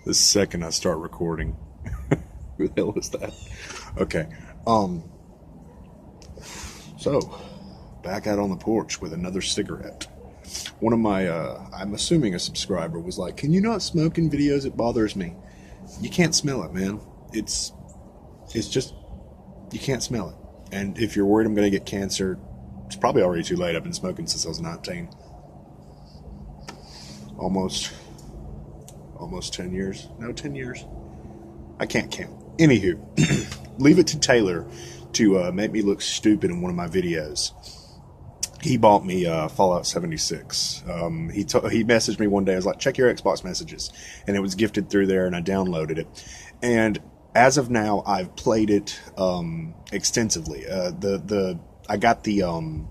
The second I start recording. Who the hell was that? Okay. So, back out on the porch with another cigarette. One of my, I'm assuming a subscriber was like, "Can you not smoke in videos? It bothers me." You can't smell it, man. It's just, you can't smell it. And if you're worried I'm going to get cancer, it's probably already too late. I've been smoking since I was 19. Almost 10 years. No, 10 years. I can't count. Anywho, leave it to Taylor to make me look stupid in one of my videos. He bought me Fallout 76. He messaged me one day. I was like, check your Xbox messages. And it was gifted through there, and I downloaded it. And as of now, I've played it extensively. I got the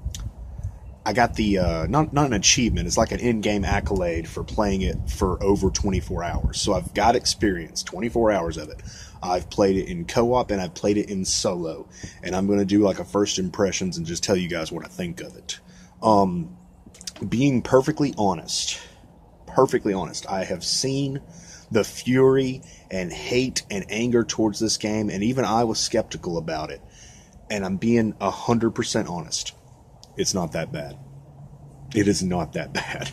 not an achievement. It's like an in-game accolade for playing it for over 24 hours. So I've got experience, 24 hours of it. I've played it in co-op and I've played it in solo. And I'm going to do like a first impressions and just tell you guys what I think of it. Being perfectly honest, I have seen the fury and hate and anger towards this game, and even I was skeptical about it. And I'm being 100% honest. It's not that bad. It is not that bad.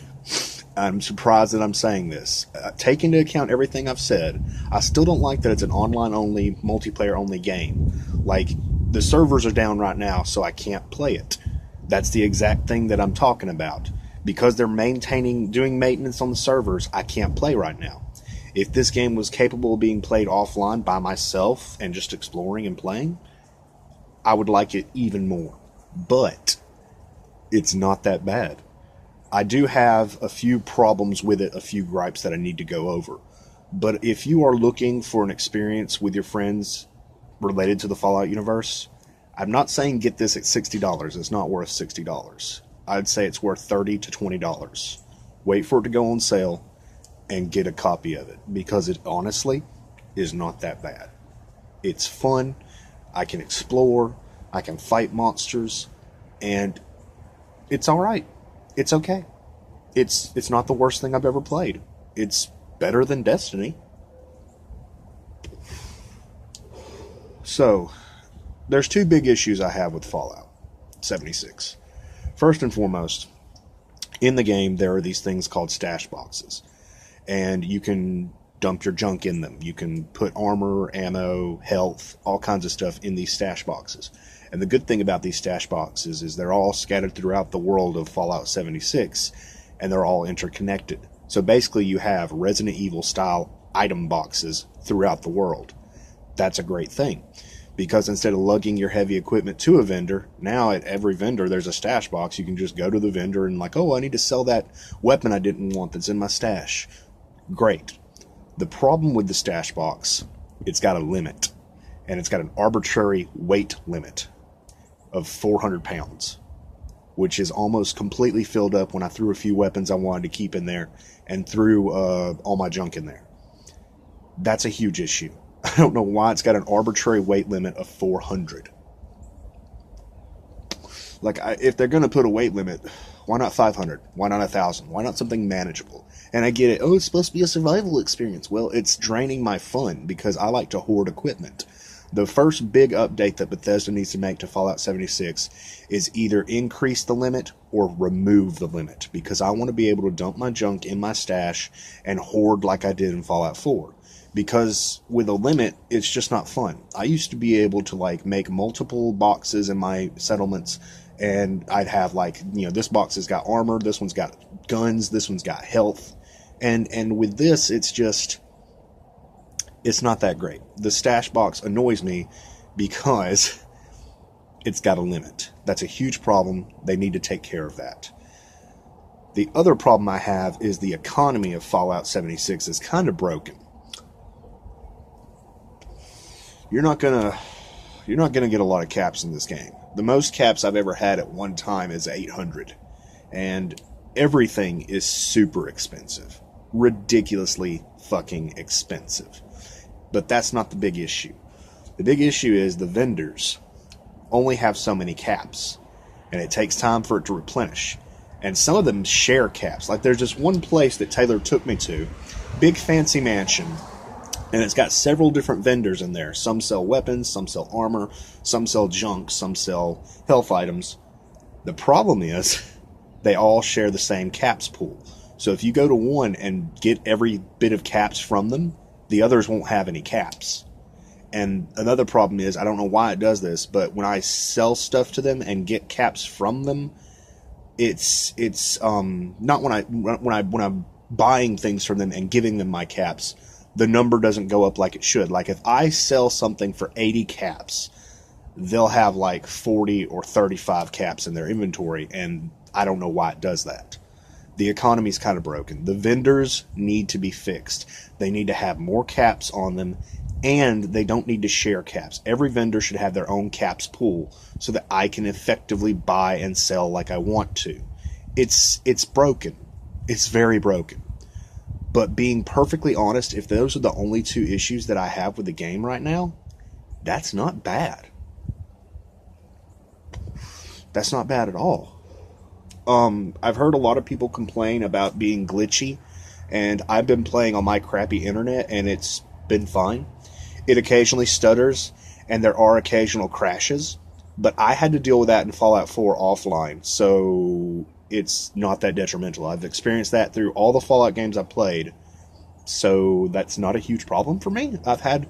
I'm surprised that I'm saying this. Take into account everything I've said, I still don't like that it's an online-only, multiplayer-only game. Like, the servers are down right now, so I can't play it. That's the exact thing that I'm talking about. Because they're doing maintenance on the servers, I can't play right now. If this game was capable of being played offline by myself and just exploring and playing, I would like it even more. But it's not that bad. I do have a few problems with it, a few gripes that I need to go over. But if you are looking for an experience with your friends related to the Fallout universe, I'm not saying get this at $60. It's not worth $60. I'd say it's worth $30 to $20. Wait for it to go on sale and get a copy of it, because it honestly is not that bad. It's fun. I can explore. I can fight monsters. And it's alright. It's okay. It's not the worst thing I've ever played. It's better than Destiny. So, there's two big issues I have with Fallout 76. First and foremost, in the game there are these things called stash boxes. And you can dump your junk in them. You can put armor, ammo, health, all kinds of stuff in these stash boxes. And the good thing about these stash boxes is they're all scattered throughout the world of Fallout 76, and they're all interconnected. So basically you have Resident Evil style item boxes throughout the world. That's a great thing, because instead of lugging your heavy equipment to a vendor, now at every vendor there's a stash box. You can just go to the vendor and like, oh, I need to sell that weapon I didn't want that's in my stash. Great. The problem with the stash box, it's got a limit, and it's got an arbitrary weight limit of 400 pounds, which is almost completely filled up when I threw a few weapons I wanted to keep in there and threw all my junk in there. That's a huge issue. I don't know why it's got an arbitrary weight limit of 400. Like, if they're going to put a weight limit, why not 500? Why not 1,000? Why not something manageable? And I get it. Oh, it's supposed to be a survival experience. Well, it's draining my fun because I like to hoard equipment. The first big update that Bethesda needs to make to Fallout 76 is either increase the limit or remove the limit, because I want to be able to dump my junk in my stash and hoard like I did in Fallout 4. Because with a limit, it's just not fun. I used to be able to like make multiple boxes in my settlements, and I'd have like, you know, this box has got armor, this one's got guns, this one's got health. And with this, it's not that great. The stash box annoys me because it's got a limit. That's a huge problem. They need to take care of that. The other problem I have is the economy of Fallout 76 is kind of broken. You're not gonna get a lot of caps in this game. The most caps I've ever had at one time is 800. And everything is super expensive. Ridiculously fucking expensive. But that's not the big issue. The big issue is the vendors only have so many caps, and it takes time for it to replenish. And some of them share caps. Like, there's just one place that Taylor took me to, big fancy mansion, And it's got several different vendors in there. Some sell weapons, some sell armor, some sell junk, some sell health items. The problem is they all share the same caps pool. So if you go to one and get every bit of caps from them, the others won't have any caps. And another problem is, I don't know why it does this, but when I sell stuff to them and get caps from them, it's not when I'm buying things from them and giving them my caps, the number doesn't go up like it should. Like if I sell something for 80 caps, they'll have like 40 or 35 caps in their inventory, and I don't know why it does that. The economy's kind of broken. The vendors need to be fixed. They need to have more caps on them, and they don't need to share caps. Every vendor should have their own caps pool so that I can effectively buy and sell like I want to. It's broken. It's very broken. But being perfectly honest, if those are the only two issues that I have with the game right now, that's not bad. That's not bad at all. I've heard a lot of people complain about being glitchy, and I've been playing on my crappy internet, and it's been fine. It occasionally stutters, and there are occasional crashes, but I had to deal with that in Fallout 4 offline, so it's not that detrimental. I've experienced that through all the Fallout games I've played, so that's not a huge problem for me. I've had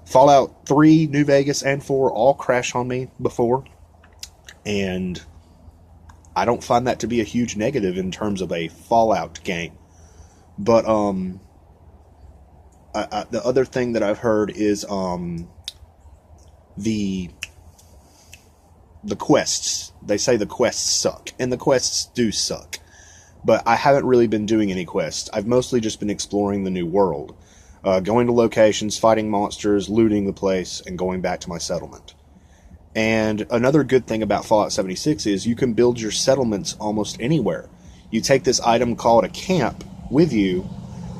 Fallout 3, New Vegas, and 4 all crash on me before, and I don't find that to be a huge negative in terms of a Fallout game. But the other thing that I've heard is the quests. They say the quests suck, and the quests do suck. But I haven't really been doing any quests. I've mostly just been exploring the new world, going to locations, fighting monsters, looting the place, and going back to my settlement. And another good thing about Fallout 76 is you can build your settlements almost anywhere. You take this item called a camp with you,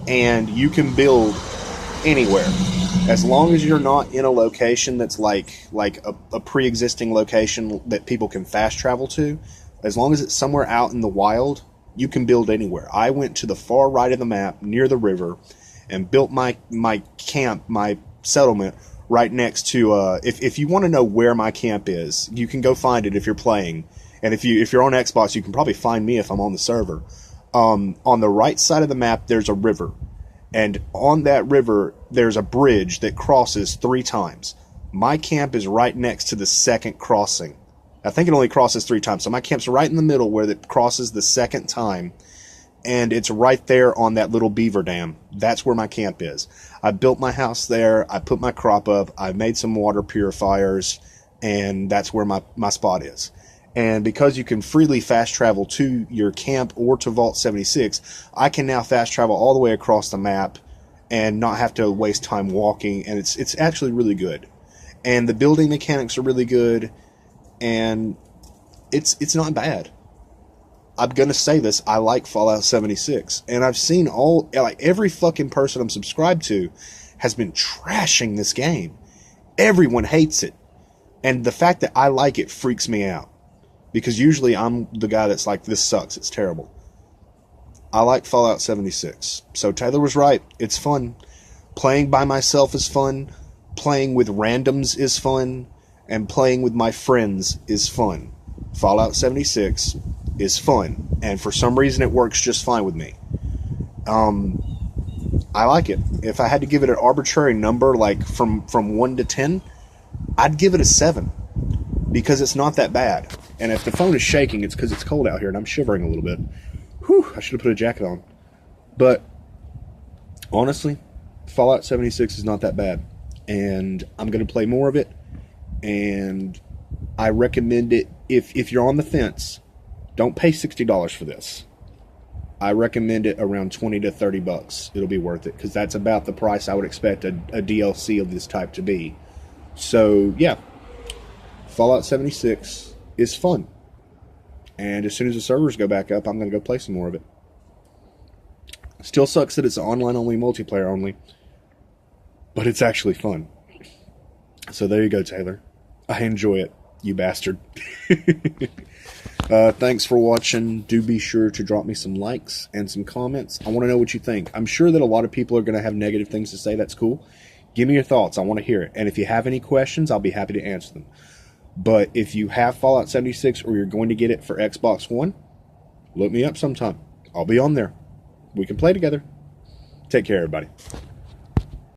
and you can build anywhere. As long as you're not in a location that's like a pre-existing location that people can fast travel to, as long as it's somewhere out in the wild, you can build anywhere. I went to the far right of the map, near the river, and built my camp, my settlement, right next to, if you want to know where my camp is, you can go find it if you're playing. And if you're on Xbox, you can probably find me if I'm on the server. On the right side of the map, there's a river. And on that river, there's a bridge that crosses 3 times. My camp is right next to the second crossing. I think it only crosses 3 times. So my camp's right in the middle where it crosses the second time. And it's right there on that little beaver dam. That's where my camp is. I built my house there. I put my crop up. I made some water purifiers. And that's where my spot is. And because you can freely fast travel to your camp or to Vault 76, I can now fast travel all the way across the map and not have to waste time walking. And it's actually really good. And the building mechanics are really good. And it's not bad. I'm going to say this, I like Fallout 76. And I've seen every fucking person I'm subscribed to has been trashing this game. Everyone hates it. And the fact that I like it freaks me out. Because usually I'm the guy that's like, this sucks, it's terrible. I like Fallout 76. So Taylor was right, it's fun. Playing by myself is fun. Playing with randoms is fun. And playing with my friends is fun. Fallout 76 is fun, and for some reason it works just fine with me. I like it. If I had to give it an arbitrary number, like from 1 to 10, I'd give it a 7, because it's not that bad. And if the phone is shaking, it's because it's cold out here, and I'm shivering a little bit. Whew, I should have put a jacket on. But, honestly, Fallout 76 is not that bad, and I'm going to play more of it, and I recommend it. If you're on the fence, don't pay $60 for this. I recommend it around $20 to $30. It'll be worth it, because that's about the price I would expect a DLC of this type to be. So, yeah. Fallout 76 is fun. And as soon as the servers go back up, I'm going to go play some more of it. Still sucks that it's online only, multiplayer only. But it's actually fun. So there you go, Taylor. I enjoy it, you bastard. Thanks for watching. Do be sure to drop me some likes and some comments. I want to know what you think. I'm sure that a lot of people are going to have negative things to say. That's cool. Give me your thoughts. I want to hear it. And if you have any questions, I'll be happy to answer them. But if you have Fallout 76 or you're going to get it for Xbox One, look me up sometime. I'll be on there. We can play together. Take care, everybody.